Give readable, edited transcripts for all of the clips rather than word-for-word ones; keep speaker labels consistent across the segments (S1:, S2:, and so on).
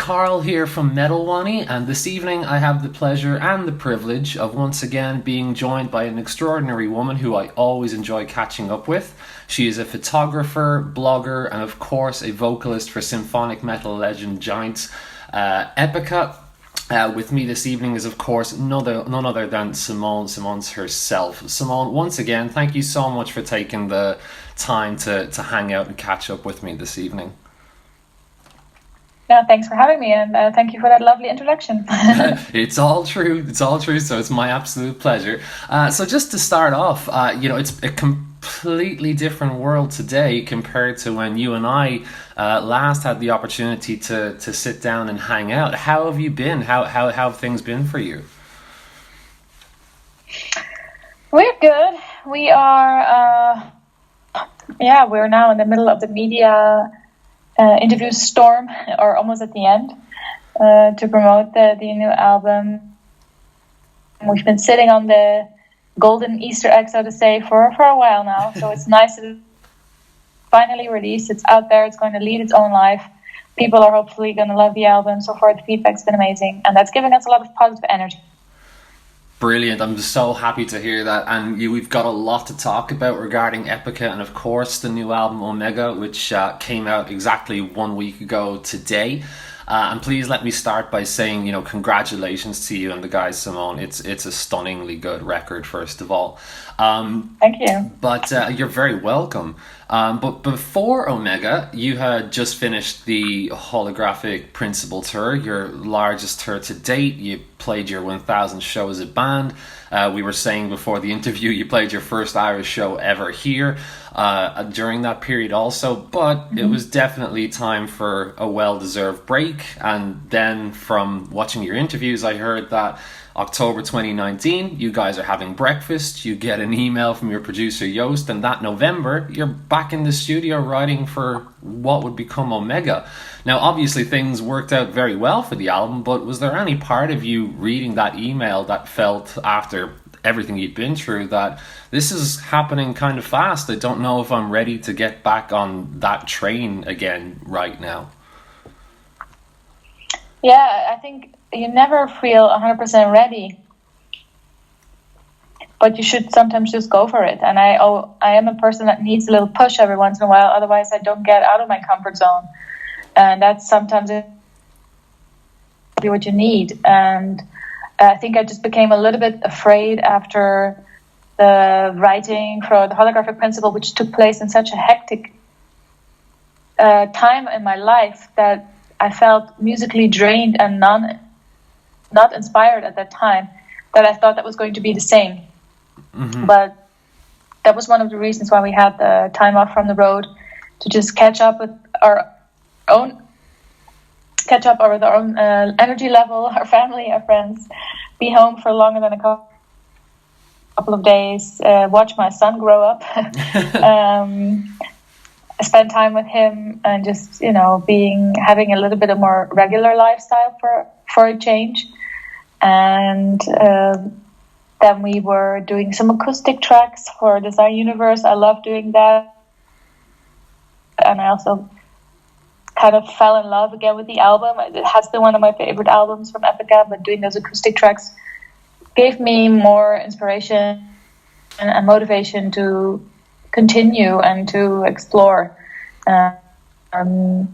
S1: Carl here from Metal Wani, and this evening I have the pleasure and the privilege of once again being joined by an extraordinary woman who I always enjoy catching up with. She is a photographer, blogger, and of course a vocalist for symphonic metal legend giants Epica. With me this evening is of course none other than Simone Simons herself. Simone, once again, thank you so much for taking the time to hang out and catch up with me this evening.
S2: Yeah, thanks for having me, and thank you for that lovely introduction.
S1: It's all true, so it's my absolute pleasure. So just to start off, it's a completely different world today compared to when you and I last had the opportunity to sit down and hang out. How have you been? How have things been for you?
S2: We're good. We are, we're now in the middle of the media interview storm, or almost at the end, to promote the new album. We've been sitting on the golden Easter egg, so to say, for a while now. So it's nice to finally release. It's out there. It's going to lead its own life. People are hopefully going to love the album. So far, the feedback's been amazing, and that's giving us a lot of positive energy.
S1: Brilliant. I'm so happy to hear that. And we've got a lot to talk about regarding Epica and, of course, the new album Omega, which came out exactly 1 week ago today. And please let me start by saying, congratulations to you and the guys, Simone. It's a stunningly good record, first of all.
S2: Thank you.
S1: But you're very welcome. But before Omega, you had just finished the Holographic Principle tour, your largest tour to date. You played your 1,000 show as a band. We were saying before the interview, you played your first Irish show ever here during that period also. But it was definitely time for a well-deserved break. And then from watching your interviews, I heard that October 2019, you guys are having breakfast, you get an email from your producer Joost, and that November, you're back in the studio writing for what would become Omega. Now, obviously, things worked out very well for the album, but was there any part of you reading that email that felt, after everything you'd been through, that this is happening kind of fast? I don't know if I'm ready to get back on that train again right now.
S2: Yeah, I think you never feel 100% ready, but you should sometimes just go for it. And I am a person that needs a little push every once in a while, otherwise I don't get out of my comfort zone, and that's sometimes what you need. And I think I just became a little bit afraid after the writing for the Holographic Principle, which took place in such a hectic time in my life, that I felt musically drained and not inspired at that time, that I thought that was going to be the same. Mm-hmm. But that was one of the reasons why we had the time off from the road, to just catch up with our own energy level, our family, our friends, be home for longer than a couple of days, watch my son grow up, spend time with him, and just having a little bit of more regular lifestyle for a change. And then we were doing some acoustic tracks for Design Universe. I love doing that, and I also kind of fell in love again with the album. It has been one of my favorite albums from Epica, but doing those acoustic tracks gave me more inspiration and motivation to continue and to explore and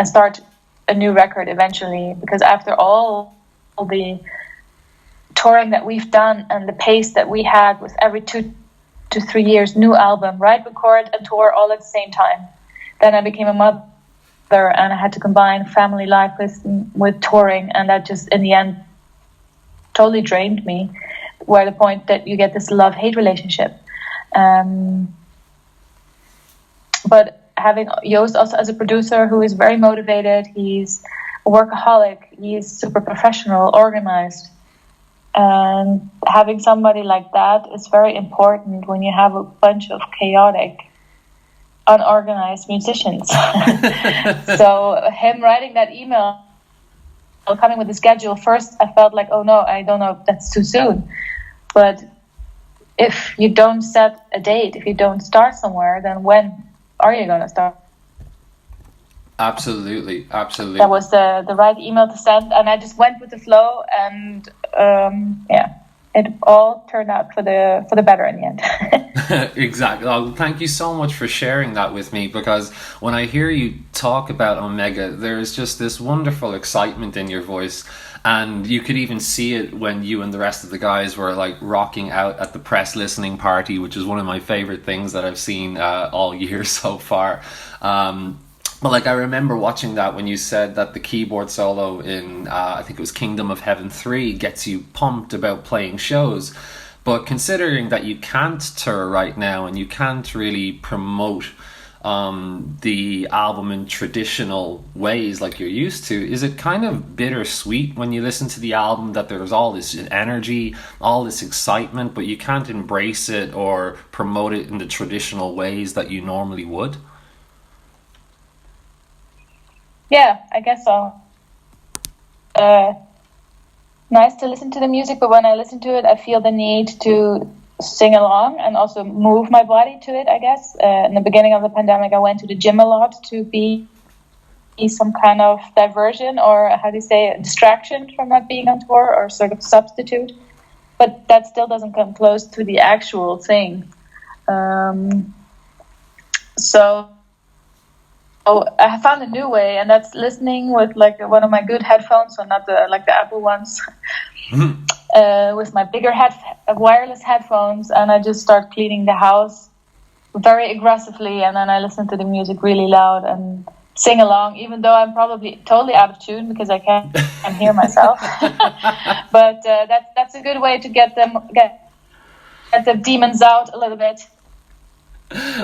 S2: start a new record eventually. Because after all the touring that we've done and the pace that we had with every 2 to 3 years, new album, write, record, and tour all at the same time, then I became a mother, and I had to combine family life with touring, and that just in the end totally drained me, where the point that you get this love-hate relationship. But having Joost also as a producer who is very motivated, he's a workaholic, he's super professional, organized, and having somebody like that is very important when you have a bunch of chaotic, unorganized musicians. So him writing that email, coming with the schedule, first I felt like, oh no, I don't know, that's too soon. But if you don't set a date, if you don't start somewhere, then when are you going to start?
S1: Absolutely,
S2: That
S1: absolutely.
S2: was the right email to send, and I just went with the flow, and yeah, it all turned out for the better in the end.
S1: Exactly. Oh, thank you so much for sharing that with me, because when I hear you talk about Omega, there's just this wonderful excitement in your voice. And you could even see it when you and the rest of the guys were like rocking out at the press listening party, which is one of my favorite things that I've seen all year so far. But like I remember watching that when you said that the keyboard solo in I think it was Kingdom of Heaven 3 gets you pumped about playing shows. But considering that you can't tour right now and you can't really promote the album in traditional ways like you're used to, is it kind of bittersweet when you listen to the album that there's all this energy, all this excitement, but you can't embrace it or promote it in the traditional ways that you normally would?
S2: Yeah, I guess so. Uh, Nice to listen to the music, but when I listen to it, I feel the need to sing along and also move my body to it, I guess. In the beginning of the pandemic, I went to the gym a lot to be some kind of diversion, or how do you say, a distraction from not being on tour, or sort of substitute. But that still doesn't come close to the actual thing. So I found a new way, and that's listening with like one of my good headphones, so not the Apple ones, with my bigger wireless headphones, and I just start cleaning the house very aggressively, and then I listen to the music really loud and sing along, even though I'm probably totally out of tune because I can't hear myself. But that's a good way to get the demons out a little bit.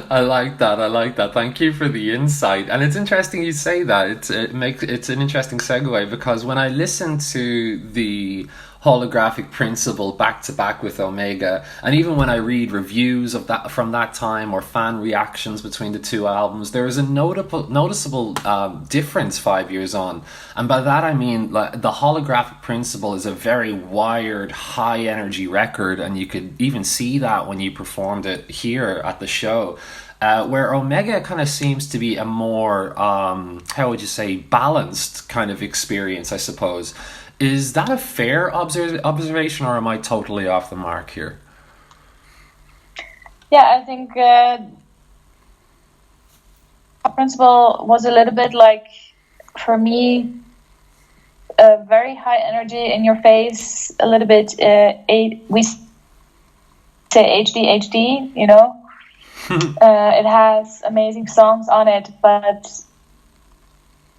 S1: I like that. I like that. Thank you for the insight. And it's interesting you say that. It's an interesting segue, because when I listen to the holographic principle back to back with Omega, and even when I read reviews of that from that time or fan reactions between the two albums, there is a noticeable difference 5 years on. And by that I mean, like, the holographic principle is a very wired, high energy record, and you could even see that when you performed it here at the show. Where Omega kind of seems to be a more, how would you say, balanced kind of experience, I suppose. Is that a fair observation, or am I totally off the mark here?
S2: Yeah, I think principle was a little bit like, for me, a very high energy in your face, a little bit, we say HD, you know? It has amazing songs on it, but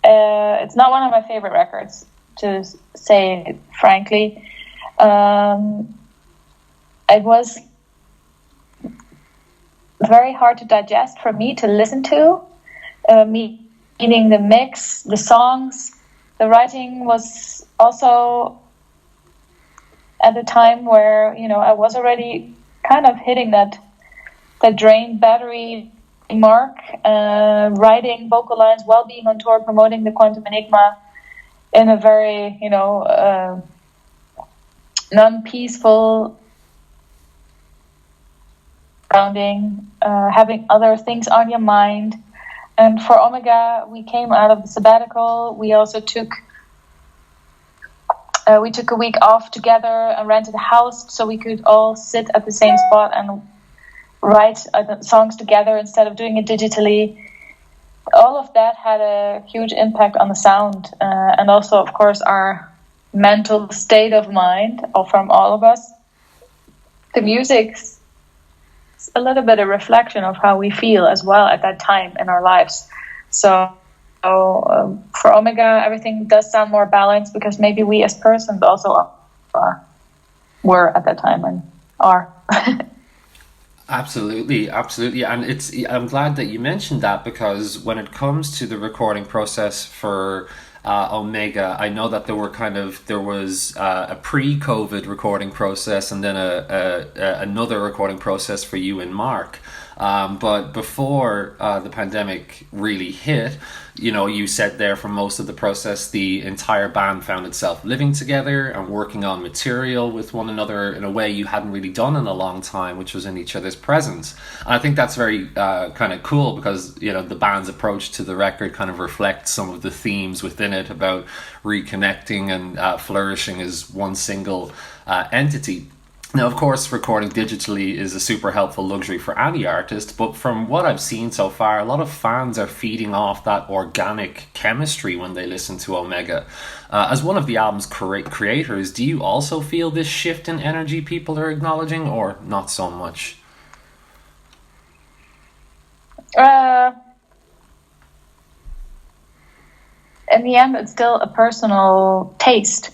S2: it's not one of my favorite records, to say frankly. It was very hard to digest for me to listen to, meaning the mix, the songs. The writing was also at the time where, you know, I was already kind of hitting that drained battery mark, writing vocal lines while being on tour, promoting the Quantum Enigma in a very, you know, non-peaceful surrounding, having other things on your mind. And for Omega, we came out of the sabbatical. We also took a week off together and rented a house so we could all sit at the same spot and write songs together instead of doing it digitally. All of that had a huge impact on the sound, and also, of course, our mental state of mind, or from all of us. The music's a little bit a reflection of how we feel as well at that time in our lives. So for Omega, everything does sound more balanced, because maybe we as persons also were at that time and are.
S1: Absolutely, absolutely, and I'm glad that you mentioned that, because when it comes to the recording process for Omega, I know that there was a pre-COVID recording process, and then another recording process for you and Mark. But before the pandemic really hit, you said there for most of the process, the entire band found itself living together and working on material with one another in a way you hadn't really done in a long time, which was in each other's presence. And I think that's very kind of cool because, the band's approach to the record kind of reflects some of the themes within it about reconnecting and flourishing as one single entity. Now, of course, recording digitally is a super helpful luxury for any artist, but from what I've seen so far, a lot of fans are feeding off that organic chemistry when they listen to Omega. As one of the album's creators, do you also feel this shift in energy people are acknowledging, or not so much?
S2: In the end, it's still a personal taste.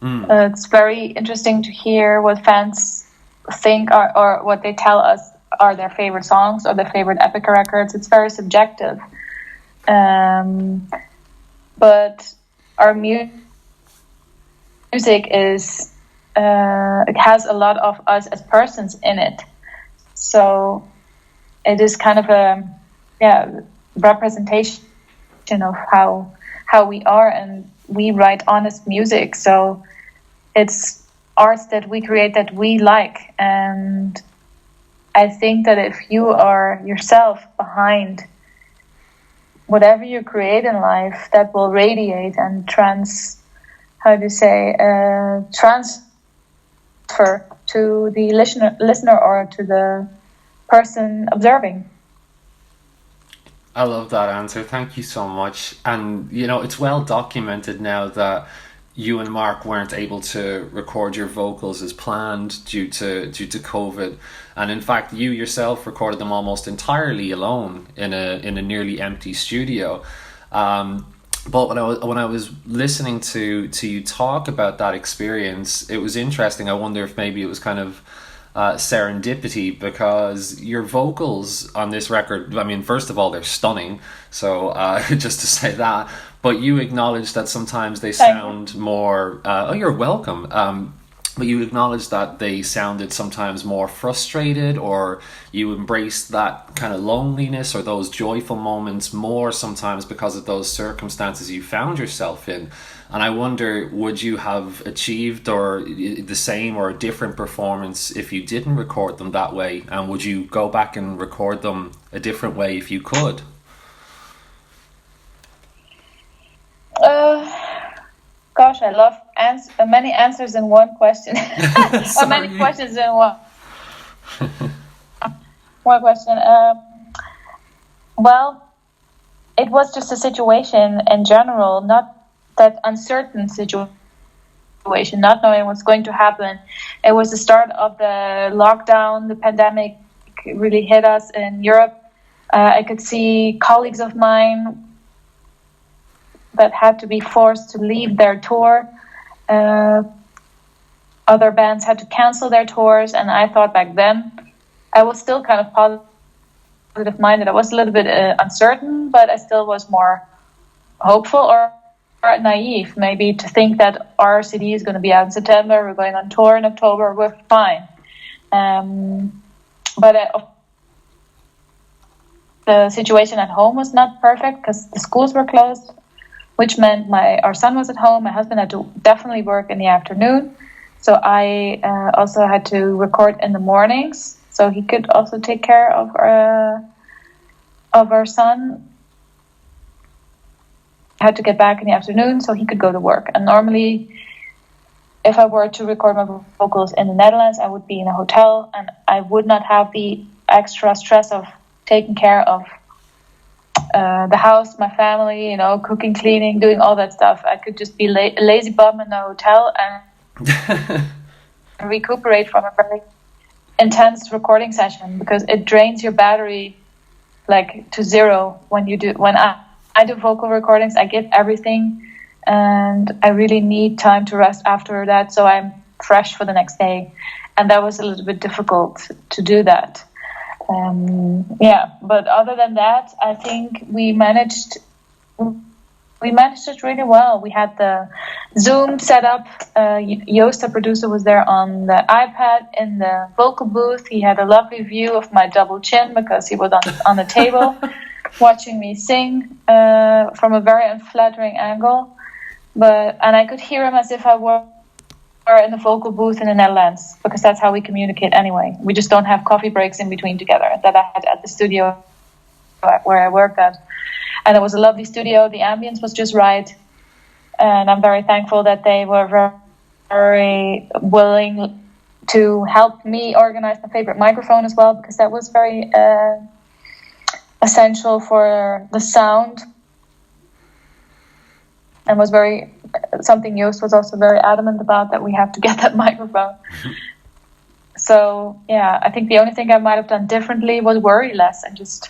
S2: It's very interesting to hear what fans think or what they tell us are their favorite songs or their favorite Epica records. It's very subjective. But our music is, it has a lot of us as persons in it. So it is kind of a representation of how we are, and we write honest music. So it's arts that we create that we like, and I think that if you are yourself behind whatever you create in life, that will radiate and transfer to the listener or to the person observing.
S1: I love that answer. Thank you so much. And, it's well documented now that you and Mark weren't able to record your vocals as planned due to COVID. And in fact, you yourself recorded them almost entirely alone in a nearly empty studio. But when I was listening to you talk about that experience, it was interesting. I wonder if maybe it was kind of serendipity, because your vocals on this record, I mean, first of all, they're stunning, so just to say that, but you acknowledge that sometimes they sound more you're welcome, but you acknowledge that they sounded sometimes more frustrated, or you embraced that kind of loneliness or those joyful moments more sometimes because of those circumstances you found yourself in. And I wonder, would you have achieved or the same or a different performance if you didn't record them that way? And would you go back and record them a different way if you could?
S2: Gosh, I love many answers in one question. Or many questions in one. One question. Well, it was just a situation in general, not that uncertain situation, not knowing what's going to happen. It was the start of the lockdown. The pandemic really hit us in Europe. I could see colleagues of mine that had to be forced to leave their tour. Other bands had to cancel their tours, and I thought back then I was still kind of positive minded. I was a little bit uncertain, but I still was more hopeful or naive, maybe, to think that our CD is going to be out in September, we're going on tour in October, we're fine. But the situation at home was not perfect because the schools were closed, which meant our son was at home. My husband had to definitely work in the afternoon, so I also had to record in the mornings, so he could also take care of our son. I had to get back in the afternoon so he could go to work. And normally, if I were to record my vocals in the Netherlands, I would be in a hotel, and I would not have the extra stress of taking care of the house, my family, cooking, cleaning, doing all that stuff. I could just be a lazy bum in the hotel and recuperate from a very intense recording session, because it drains your battery like to zero when you do. When I do vocal recordings, I give everything, and I really need time to rest after that, so I'm fresh for the next day. And that was a little bit difficult to do that. But other than that, I think we managed we managed it really well. We had the Zoom set up. Joost, the producer, was there on the iPad in the vocal booth. He had a lovely view of my double chin because he was on the table watching me sing from a very unflattering angle. And I could hear him as if I were in the vocal booth in the Netherlands, because that's how we communicate anyway. We just don't have coffee breaks in between together that I had at the studio where I worked at. And it was a lovely studio. The ambience was just right. And I'm very thankful that they were very, very willing to help me organize my favorite microphone as well, because that was very essential for the sound. And was something Joost was also very adamant about, that we have to get that microphone. So, yeah, I think the only thing I might have done differently was worry less and just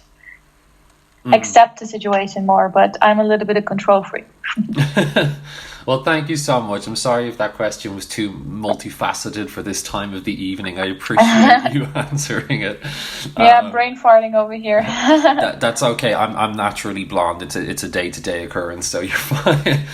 S2: accept the situation more. But I'm a little bit of control freak.
S1: Well, thank you so much. I'm sorry if that question was too multifaceted for this time of the evening. I appreciate you answering it.
S2: Yeah, brain farting over here.
S1: That's okay. I'm naturally blonde. It's a day-to-day occurrence, so you're fine.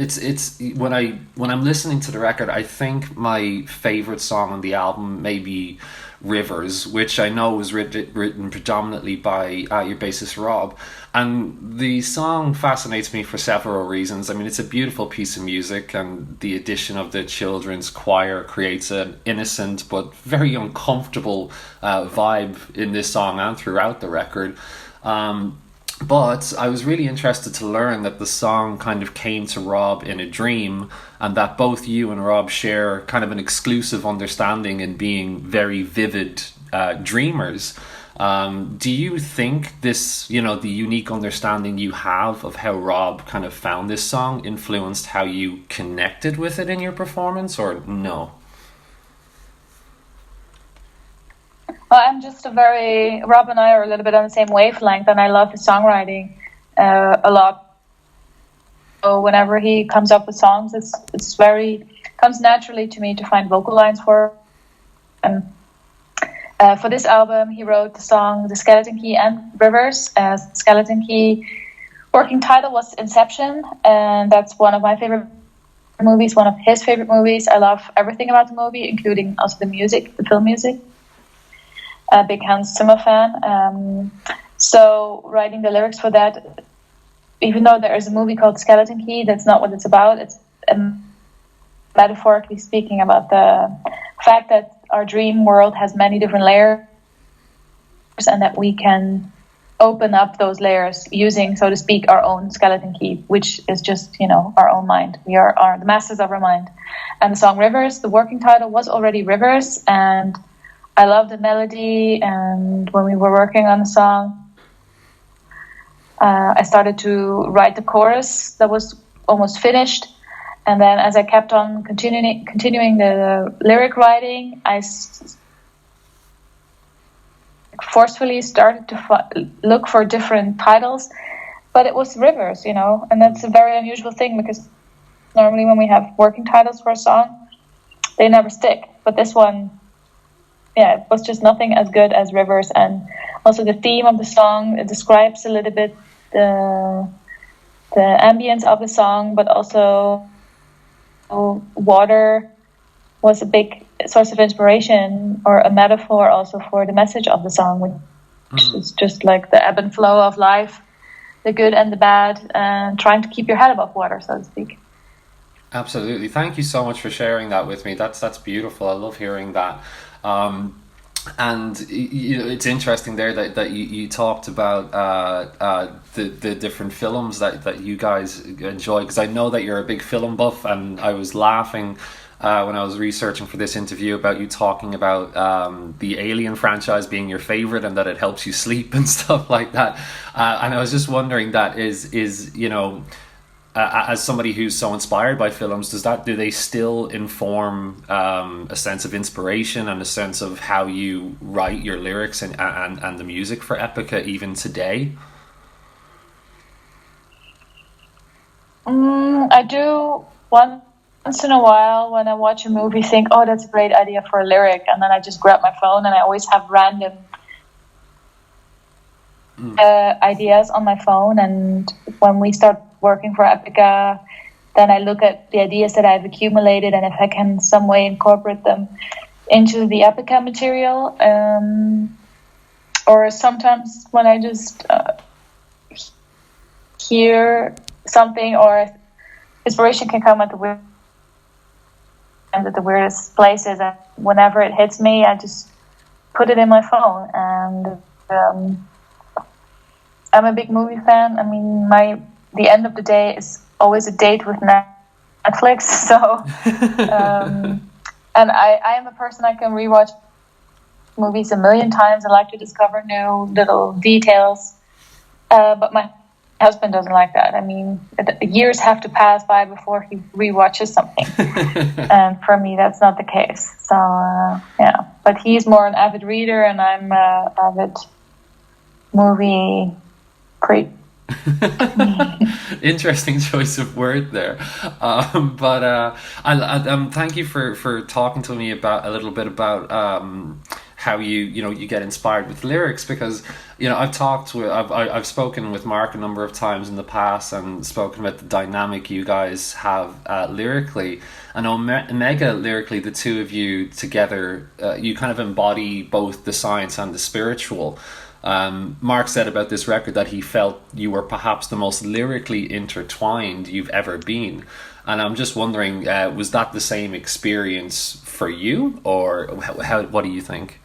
S1: It's when I'm listening to the record, I think my favorite song on the album may be Rivers, which I know was written predominantly by your bassist Rob. And the song fascinates me for several reasons. I mean, it's a beautiful piece of music, and the addition of the children's choir creates an innocent but very uncomfortable vibe in this song and throughout the record. But I was really interested to learn that the song kind of came to Rob in a dream, and that both you and Rob share kind of an exclusive understanding in being very vivid dreamers. Do you think this, the unique understanding you have of how Rob kind of found this song influenced how you connected with it in your performance, or no?
S2: Well, Rob and I are a little bit on the same wavelength, and I love his songwriting a lot. So whenever he comes up with songs, comes naturally to me to find vocal lines for. And for this album, he wrote the song The Skeleton Key and Rivers. Skeleton Key working title was Inception, and that's one of my favorite movies, one of his favorite movies. I love everything about the movie, including also the music, the film music. A big Hans Zimmer fan. So writing the lyrics for that, even though there is a movie called Skeleton Key, that's not what it's about. It's metaphorically speaking about the fact that our dream world has many different layers, and that we can open up those layers using, so to speak, our own skeleton key, which is just, our own mind. We are the masters of our mind. And the song Rivers, the working title was already Rivers, and I love the melody. And when we were working on the song, I started to write the chorus that was almost finished. And then as I kept on continuing the lyric writing, I forcefully started to look for different titles. But it was Rivers, and that's a very unusual thing, because normally when we have working titles for a song, they never stick. But this one, it was just nothing as good as Rivers. And also the theme of the song, it describes a little bit the ambience of the song, but also water was a big source of inspiration, or a metaphor also for the message of the song, which is just like the ebb and flow of life, the good and the bad, and trying to keep your head above water, so to speak.
S1: Absolutely. Thank you so much for sharing that with me. That's beautiful. I love hearing that. And it's interesting there that you talked about the different films that you guys enjoy, because I know that you're a big film buff, and I was laughing when I was researching for this interview about you talking about the Alien franchise being your favorite, and that it helps you sleep and stuff like that. And I was just wondering, that is as somebody who's so inspired by films, do they still inform a sense of inspiration and a sense of how you write your lyrics and the music for Epica even today?
S2: I do once in a while when I watch a movie, think, oh, that's a great idea for a lyric, and then I just grab my phone, and I always have random ideas on my phone, and when we start working for Epica, then I look at the ideas that I've accumulated and if I can some way incorporate them into the Epica material. Or sometimes when I just hear something, or inspiration can come at the weirdest places, and whenever it hits me, I just put it in my phone. And I'm a big movie fan. I mean, the end of the day is always a date with Netflix. So, and I am a person, I can rewatch movies a million times. I like to discover new little details. But my husband doesn't like that. I mean, years have to pass by before he rewatches something. And for me, that's not the case. So, yeah. But he's more an avid reader, and I'm an avid movie creep.
S1: Interesting choice of word there. But thank you for talking to me about a little bit about how you get inspired with lyrics, because I've spoken with Mark a number of times in the past and spoken about the dynamic you guys have lyrically. And Omega lyrically, the two of you together, you kind of embody both the science and the spiritual. Mark said about this record that he felt you were perhaps the most lyrically intertwined you've ever been. And I'm just wondering, was that the same experience for you, or what do you think?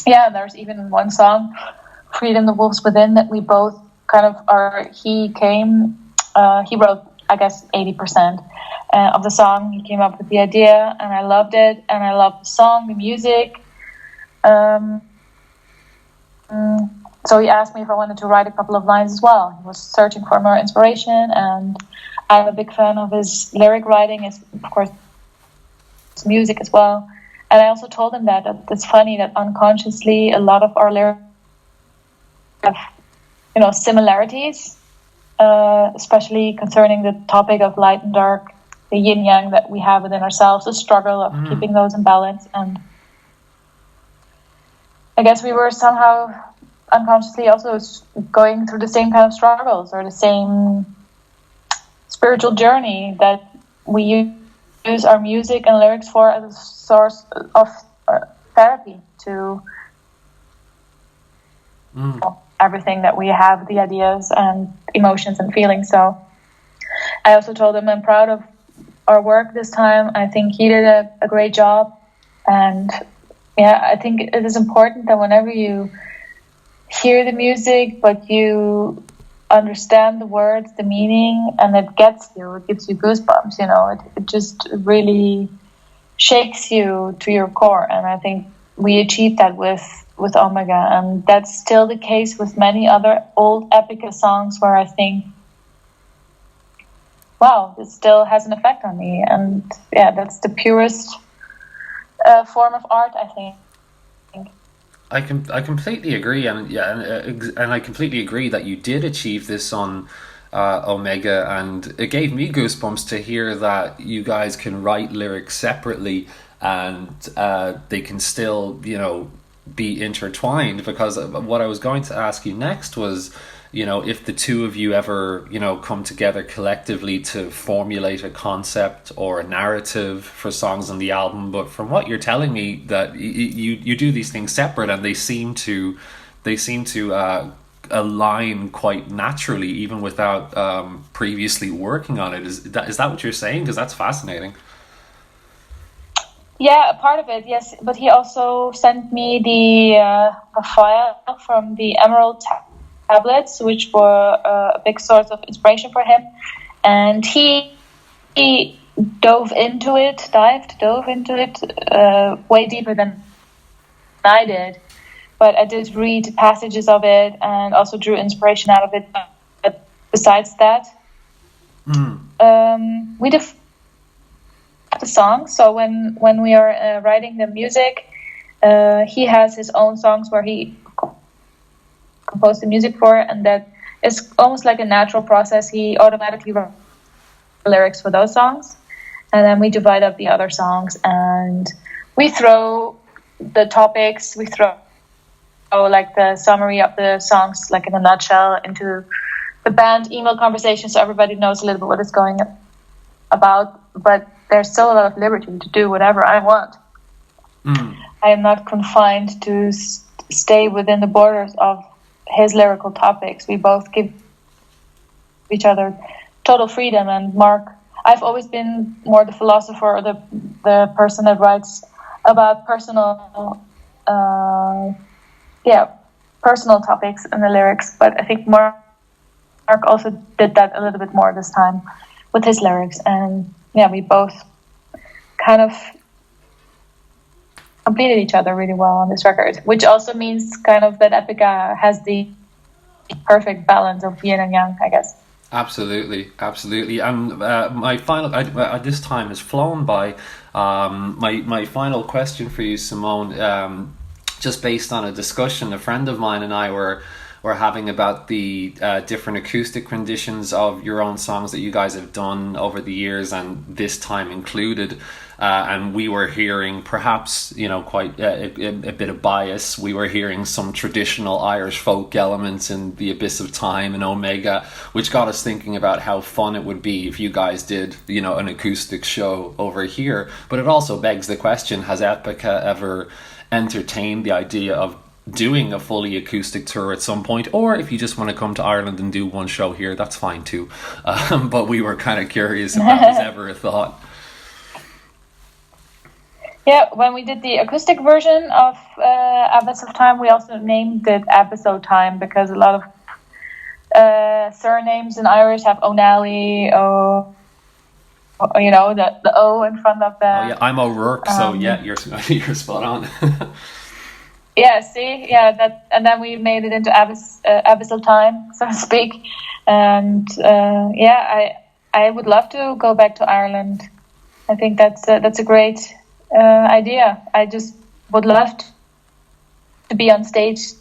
S2: Yeah, there's even one song, Freedom, the Wolves Within, that we both kind of he wrote, I guess, 80% of the song. He came up with the idea, and I loved it, and I loved the song, the music. So he asked me if I wanted to write a couple of lines as well. He was searching for more inspiration, and I'm a big fan of his lyric writing, of course, his music as well. And I also told him that it's funny that unconsciously a lot of our lyrics have, similarities, especially concerning the topic of light and dark, the yin-yang that we have within ourselves, the struggle of keeping those in balance. And I guess we were somehow unconsciously also going through the same kind of struggles, or the same spiritual journey that we use our music and lyrics for as a source of therapy to everything that we have, the ideas and emotions and feelings. So I also told him I'm proud of our work this time. I think he did a great job. And yeah, I think it is important that whenever you hear the music, but you understand the words, the meaning, and it gets you, it gives you goosebumps, it just really shakes you to your core. And I think we achieved that with Omega, and that's still the case with many other old Epica songs where I think, wow, this still has an effect on me. And yeah, that's the purest form of art, I think.
S1: I completely agree, and I completely agree that you did achieve this on Omega, and it gave me goosebumps to hear that you guys can write lyrics separately and they can still, be intertwined. Because what I was going to ask you next was, if the two of you ever, come together collectively to formulate a concept or a narrative for songs on the album. But from what you're telling me, that you do these things separate, and they seem to align quite naturally, even without previously working on it. Is that what you're saying? Because that's fascinating.
S2: Yeah, a part of it, yes. But he also sent me the file from the Emerald tablets, which were a big source of inspiration for him, and he dove into it way deeper than I did. But I did read passages of it and also drew inspiration out of it. But besides that, we defined the song. So when we are writing the music, he has his own songs where he composed the music for, and that is almost like a natural process. He automatically wrote lyrics for those songs, and then we divide up the other songs, and we throw the topics, we throw like the summary of the songs, like in a nutshell, into the band email conversation, so everybody knows a little bit what it's going about. But there's still a lot of liberty to do whatever I want. I am not confined to stay within the borders of his lyrical topics. We both give each other total freedom. And Mark, I've always been more the philosopher, or the person that writes about personal topics in the lyrics. But I think Mark also did that a little bit more this time with his lyrics. And yeah, we both kind of completed each other really well on this record, which also means kind of that Epica has the perfect balance of yin and yang, I guess.
S1: Absolutely. And my final, this time has flown by. My final question for you, Simone, just based on a discussion a friend of mine and I were having about the different acoustic renditions of your own songs that you guys have done over the years, and this time included. And we were hearing, perhaps, quite a bit of bias. We were hearing some traditional Irish folk elements in The Abyss of Time and Omega, which got us thinking about how fun it would be if you guys did, an acoustic show over here. But it also begs the question, has Epica ever entertained the idea of doing a fully acoustic tour at some point? Or if you just want to come to Ireland and do one show here, that's fine too. But we were kind of curious if that was ever a thought.
S2: Yeah, when we did the acoustic version of Abyss of Time, we also named it Episode Time, because a lot of surnames in Irish have O'Nally, the O in front of them.
S1: Oh yeah, I'm O'Rourke, so yeah, you're spot on.
S2: Yeah, see, that, and then we made it into Abyssal Time, so to speak. And I would love to go back to Ireland. I think that's a great idea. I just would love to be on stage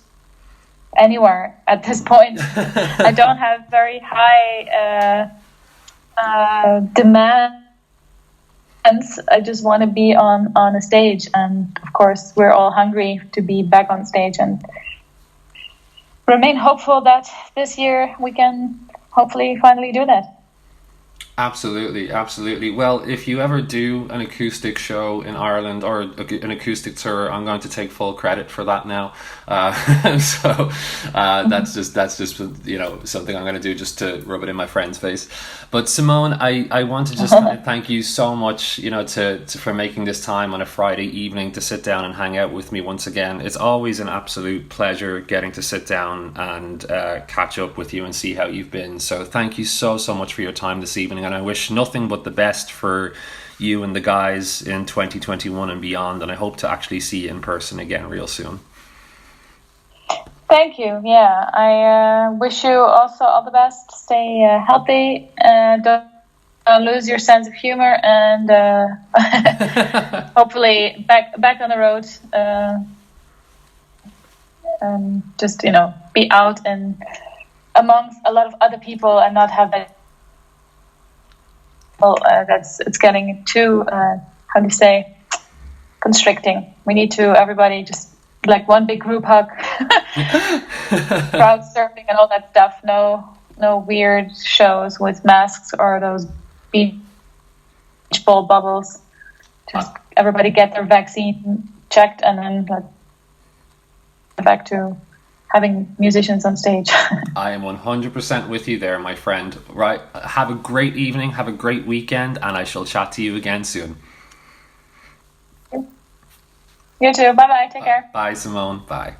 S2: anywhere at this point. I don't have very high demands. I just want to be on a stage, and of course we're all hungry to be back on stage, and remain hopeful that this year we can hopefully finally do that.
S1: Absolutely. Well, if you ever do an acoustic show in Ireland or an acoustic tour, I'm going to take full credit for that now. So that's just something I'm going to do just to rub it in my friend's face. But Simone, I want to just thank you so much, for making this time on a Friday evening to sit down and hang out with me once again. It's always an absolute pleasure getting to sit down and catch up with you and see how you've been. So thank you so much for your time this evening. And I wish nothing but the best for you and the guys in 2021 and beyond. And I hope to actually see you in person again real soon.
S2: Thank you. Yeah, I wish you also all the best. Stay healthy. Don't lose your sense of humor. And hopefully back on the road. And just, be out and amongst a lot of other people and not have that. It's getting too constricting. We need to everybody just like one big group hug, crowd surfing and all that stuff. No weird shows with masks or those beach ball bubbles. Just everybody get their vaccine checked and then back to having musicians on stage.
S1: I am 100% with you there, my friend. Right, have a great evening, have a great weekend, and I shall chat to you again soon.
S2: You too. Bye-bye. Take care.
S1: Bye, Simone. Bye.